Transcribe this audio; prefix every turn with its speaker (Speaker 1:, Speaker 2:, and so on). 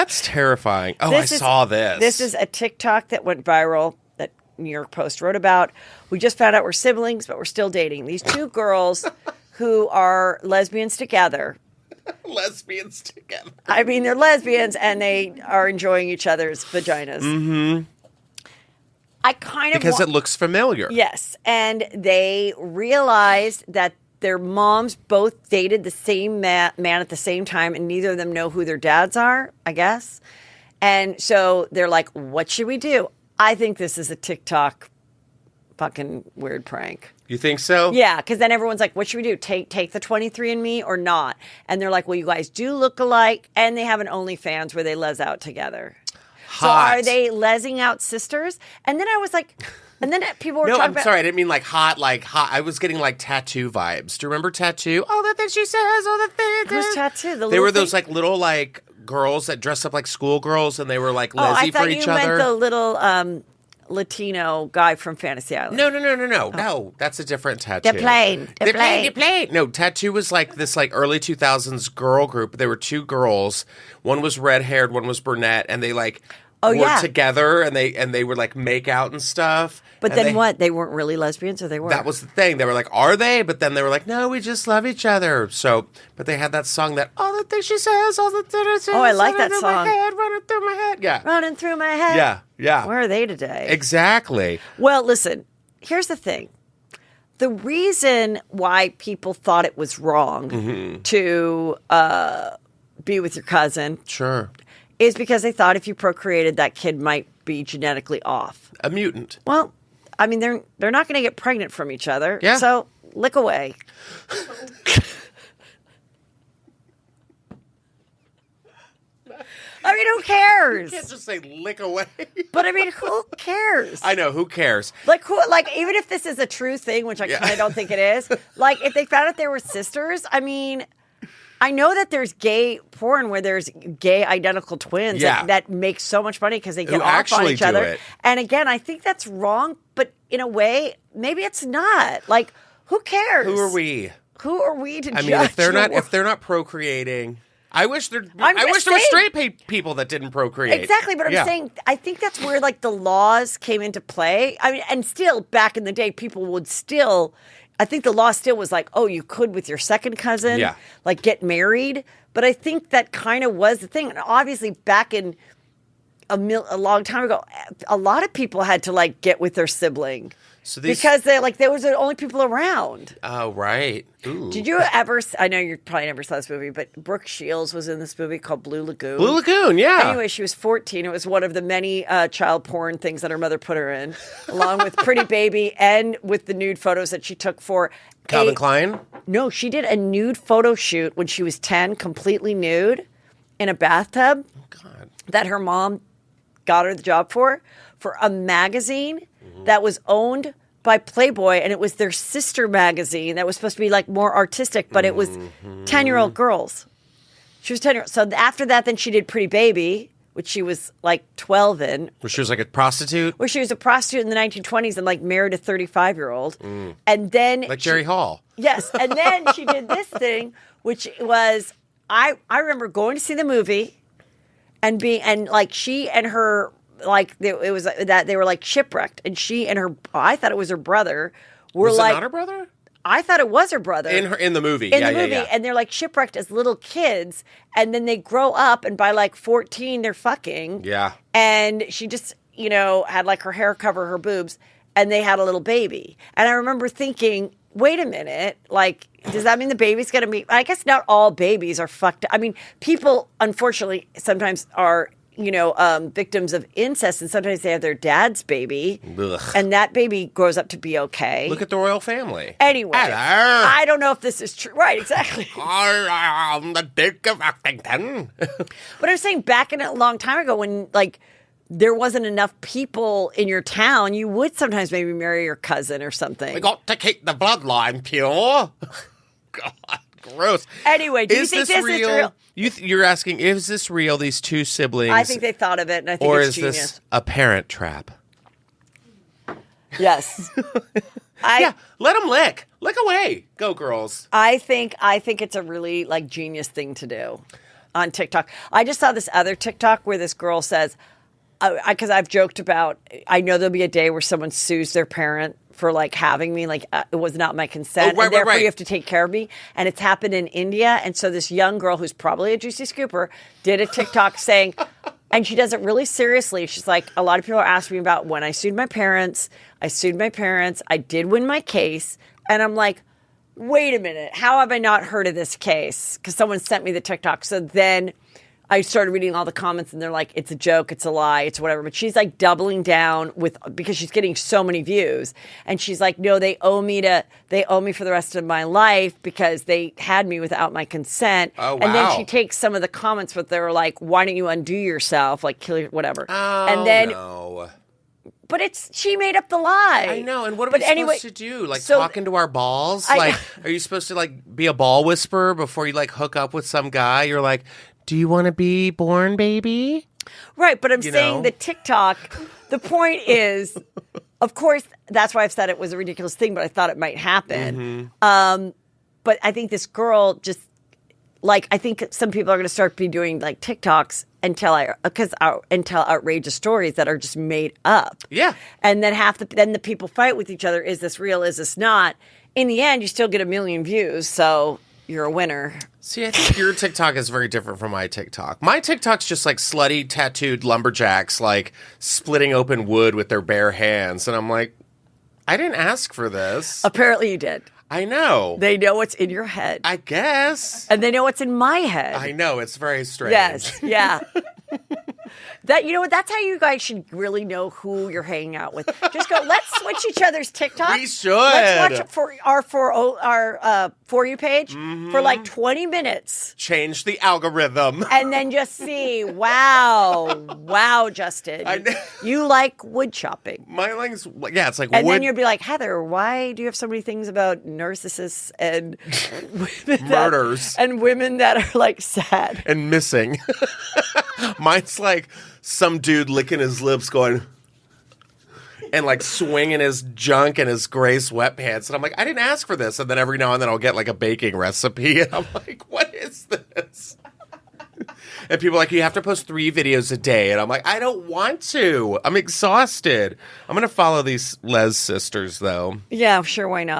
Speaker 1: That's terrifying. Oh, I saw this.
Speaker 2: This is a TikTok that went viral that New York Post wrote about. We just found out we're siblings, but we're still dating. These two girls who are lesbians together.
Speaker 1: Lesbians together.
Speaker 2: I mean, they're lesbians and they are enjoying each other's vaginas.
Speaker 1: Mm-hmm.
Speaker 2: I kind of
Speaker 1: because it looks familiar.
Speaker 2: Yes, and they realized that their moms both dated the same man at the same time, and neither of them know who their dads are, I guess. And so they're like, what should we do? I think this is a TikTok fucking weird prank.
Speaker 1: You think so?
Speaker 2: Yeah, because then everyone's like, what should we do? Take the 23andMe or not? And they're like, well, you guys do look alike. And they have an OnlyFans where they les out together.
Speaker 1: Hot.
Speaker 2: So are they lesing out sisters? And then I was like, and then people were talking about...
Speaker 1: No, I'm sorry. I didn't mean like hot. I was getting like tattoo vibes. Do you remember Tattoo? All the things she says, all the things.
Speaker 2: Who's Tattoo?
Speaker 1: They were those like little like girls that dressed up like schoolgirls and they were like lesy for each other.
Speaker 2: I thought you meant the little... Latino guy from Fantasy Island.
Speaker 1: No. No, that's a different Tattoo.
Speaker 2: They're plain.
Speaker 1: No, Tattoo was like this like early 2000s girl group. There were two girls. One was red-haired, one was brunette, and they like were together and they would like make out and stuff.
Speaker 2: But and then what? They weren't really lesbians or they were?
Speaker 1: That was the thing. They were like, are they? But then they were like, no, we just love each other. So, but they had that song that, all the things she says, all the things she says.
Speaker 2: Oh, I like that song.
Speaker 1: Running through my head. Yeah.
Speaker 2: Running through my head.
Speaker 1: Yeah.
Speaker 2: Where are they today?
Speaker 1: Exactly.
Speaker 2: Well, listen, here's the thing. The reason why people thought it was wrong to be with your cousin.
Speaker 1: Sure.
Speaker 2: Is because they thought if you procreated, that kid might be genetically off.
Speaker 1: A mutant.
Speaker 2: Well, I mean, they're not going to get pregnant from each other.
Speaker 1: Yeah.
Speaker 2: So lick away. I mean, who cares?
Speaker 1: You can't just say lick away.
Speaker 2: But I mean, who cares?
Speaker 1: I know, who cares?
Speaker 2: Like, even if this is a true thing, which I kind of don't think it is, like, if they found out they were sisters, I mean, I know that there's gay porn where there's gay identical twins that make so much money because they get off on each other.
Speaker 1: It.
Speaker 2: And again, I think that's wrong, but in a way, maybe it's not. Like, who cares?
Speaker 1: Who are we?
Speaker 2: Who are we to judge?
Speaker 1: I mean, if they're not procreating, I wish there were straight people that didn't procreate.
Speaker 2: Exactly, but I'm saying I think that's where like the laws came into play. I mean, and still back in the day, people would still. I think the law still was like, oh, you could with your second cousin, like get married. But I think that kind of was the thing. And obviously, back in a long time ago, a lot of people had to like get with their sibling. Because they were the only people around.
Speaker 1: Oh, right. Ooh.
Speaker 2: Did you ever? I know you probably never saw this movie, but Brooke Shields was in this movie called Blue Lagoon.
Speaker 1: Blue Lagoon, yeah.
Speaker 2: Anyway, she was 14. It was one of the many child porn things that her mother put her in, along with Pretty Baby and with the nude photos that she took for
Speaker 1: Calvin Klein.
Speaker 2: No, she did a nude photo shoot when she was 10, completely nude, in a bathtub.
Speaker 1: Oh God.
Speaker 2: That her mom got her the job for a magazine that was owned by Playboy, and it was their sister magazine that was supposed to be like more artistic, but it was 10-year-old girls. She was 10-year-old. So after that, then she did Pretty Baby, which she was like 12 in.
Speaker 1: Where she was like a prostitute?
Speaker 2: Where she was a prostitute in the 1920s and like married a 35-year-old. And then...
Speaker 1: Like Jerry Hall.
Speaker 2: Yes. And then she did this thing, which was... I remember going to see the movie and like she and her... Like it was that they were like shipwrecked, and she and her, I thought it was her brother, were
Speaker 1: was
Speaker 2: like,
Speaker 1: it not her brother?
Speaker 2: I thought it was her brother
Speaker 1: in the movie.
Speaker 2: Yeah, and they're like shipwrecked as little kids, and then they grow up, and by like 14, they're fucking.
Speaker 1: Yeah,
Speaker 2: and she just had like her hair cover her boobs, and they had a little baby, and I remember thinking, wait a minute, like, does that mean the baby's going to be? I guess not all babies are fucked. I mean, people unfortunately sometimes are. Victims of incest, and sometimes they have their dad's baby, and that baby grows up to be okay.
Speaker 1: Look at the royal family.
Speaker 2: Anyway, I don't know if this is true. Right, exactly.
Speaker 1: I'm the Duke of Oxington.
Speaker 2: But I'm saying back in a long time ago when, like, there wasn't enough people in your town, you would sometimes maybe marry your cousin or something.
Speaker 1: We got to keep the bloodline pure. God, gross.
Speaker 2: Anyway, do you think this is real?
Speaker 1: You're asking, is this real, these two siblings?
Speaker 2: I think they thought of it, and I think it's genius.
Speaker 1: Or is this a parent trap?
Speaker 2: Yes.
Speaker 1: Let them lick. Lick away. Go, girls.
Speaker 2: I think it's a really, like, genius thing to do. on TikTok. I just saw this other TikTok where this girl says, because I've joked about, I know there'll be a day where someone sues their parent for like having me, like it was not my consent, and therefore you have to take care of me. And it's happened in India. And so this young girl who's probably a juicy scooper did a TikTok saying, and she does it really seriously. She's like, a lot of people are asking me about when I sued my parents. I sued my parents. I did win my case. And I'm like, wait a minute. How have I not heard of this case? Because someone sent me the TikTok. So then I started reading all the comments and they're like, it's a joke, it's a lie, it's whatever. But she's like doubling down because she's getting so many views. And she's like, no, they owe me for the rest of my life because they had me without my consent.
Speaker 1: Oh, wow.
Speaker 2: And then she takes some of the comments, but they were like, why don't you undo yourself? Like, kill your, whatever.
Speaker 1: Oh,
Speaker 2: and then,
Speaker 1: no.
Speaker 2: But she made up the lie.
Speaker 1: I know. And what are we supposed to do? Like, talk into our balls? Like, are you supposed to, like, be a ball whisperer before you, like, hook up with some guy? You're like, do you want to be born, baby?
Speaker 2: Right, but I'm saying the TikTok, the point is, of course, that's why I've said it was a ridiculous thing, but I thought it might happen. Mm-hmm. But I think this girl just, like, I think some people are going to start be doing, like, TikToks and tell outrageous stories that are just made up.
Speaker 1: Yeah.
Speaker 2: And then then the people fight with each other. Is this real? Is this not? In the end, you still get 1 million views, so you're a winner.
Speaker 1: See, I think your TikTok is very different from my TikTok. My TikTok's just like slutty, tattooed lumberjacks, like splitting open wood with their bare hands. And I'm like, I didn't ask for this.
Speaker 2: Apparently you did.
Speaker 1: I know.
Speaker 2: They know what's in your head.
Speaker 1: I guess.
Speaker 2: And they know what's in my head.
Speaker 1: I know. It's very strange.
Speaker 2: Yes. Yeah. That, you know what? That's how you guys should really know who you're hanging out with. Just go, let's switch each other's TikToks.
Speaker 1: We should.
Speaker 2: Let's watch it for our For You page for like 20 minutes.
Speaker 1: Change the algorithm.
Speaker 2: And then just see, wow, Justin. You like wood chopping.
Speaker 1: My link's, yeah, it's like
Speaker 2: and
Speaker 1: wood.
Speaker 2: then you'll be like, Heather, why do you have so many things about narcissists and
Speaker 1: murders
Speaker 2: and women that are like sad
Speaker 1: and missing? Mine's like some dude licking his lips going and like swinging his junk in his gray sweatpants. And I'm like, I didn't ask for this. And then every now and then I'll get like a baking recipe. And I'm like, what is this? And people are like, you have to post 3 videos a day. And I'm like, I don't want to. I'm exhausted. I'm going to follow these Les sisters, though.
Speaker 2: Yeah, sure. Why not?